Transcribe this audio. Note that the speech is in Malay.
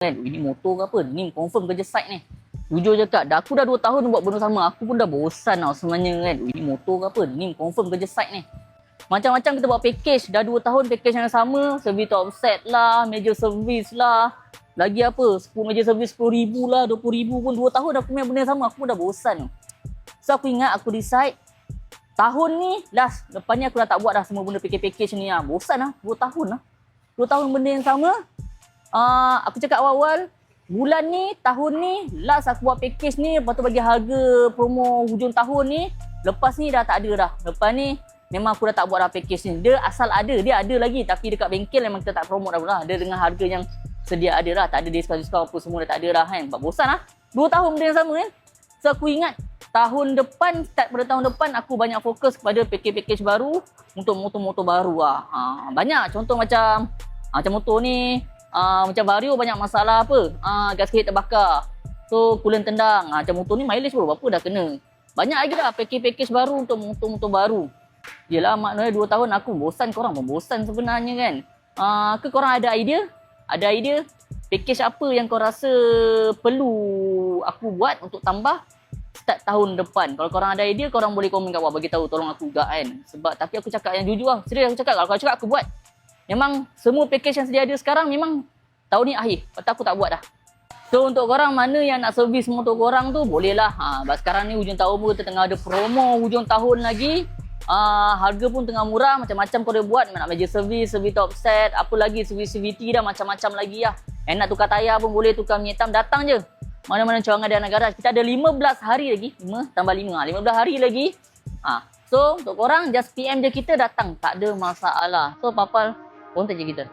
kan, ini motor ke apa, ni confirm kerja site ni. Jujur cakap, aku dah 2 tahun buat benda sama, aku pun dah bosan tau sebenarnya kan. Ini motor ke apa, ni confirm kerja site ni. Macam-macam kita buat package, dah 2 tahun package yang sama, servis top set lah, meja servis lah, lagi apa, 10 meja servis 10,000 lah, 20,000 pun 2 tahun aku main benda yang sama, aku pun dah bosan. So aku ingat, aku decide, tahun ni last, lepas ni aku dah tak buat dah semua benda package-package ni lah. Bosan lah, 2 tahun lah. 2 tahun benda yang sama. Aku cakap awal-awal, bulan ni, tahun ni, last aku buat package ni, lepas tu bagi harga promo hujung tahun ni, lepas ni dah tak ada dah. Lepas ni, memang aku dah tak buat dah package ni. Dia asal ada, dia ada lagi, tapi dekat bengkel memang kita tak promote dah lah. Dia dengan harga yang sedia ada lah, tak ada diskaun-diskaun apa semua dah tak ada dah kan. Sebab bosan lah, 2 tahun benda yang sama kan. So aku ingat, tahun depan, start pada tahun depan, aku banyak fokus kepada package-package baru untuk motor-motor baru lah. Banyak, contoh macam motor ni, macam Vario banyak masalah apa, gasket terbakar, so coolant tendang. Macam motor ni mileage baru berapa dah kena. Banyak lagi dah package-package baru untuk motor-motor baru. Yelah, maknanya 2 tahun aku bosan, korang pun bosan sebenarnya kan. Ke korang ada idea? Ada idea package apa yang kau rasa perlu aku buat untuk tambah start tahun depan? Kalau korang ada idea, korang boleh komen kat bawah, bagi tahu, tolong aku juga kan. Sebab tapi aku cakap yang jujur lah, serius aku cakap, kalau kau cakap aku buat. Memang semua package yang sedia ada sekarang memang tahun ni akhir, lepas aku tak buat dah. So untuk korang mana yang nak servis motor korang tu, boleh lah. Sebab sekarang ni hujung tahun pun kita tengah ada promo hujung tahun lagi. Harga pun tengah murah, macam-macam kau boleh buat. Nak meja servis, servis top set, apa lagi, servis CVT dah, macam-macam lagi lah. Nak tukar tayar pun boleh, tukar minyak hitam, datang je. Mana-mana cawangan dan garaj. Kita ada 15 hari lagi, 5 tambah 5, 15 hari lagi. So untuk korang just PM je kita, datang, tak ada masalah. So Papal kontak je kita.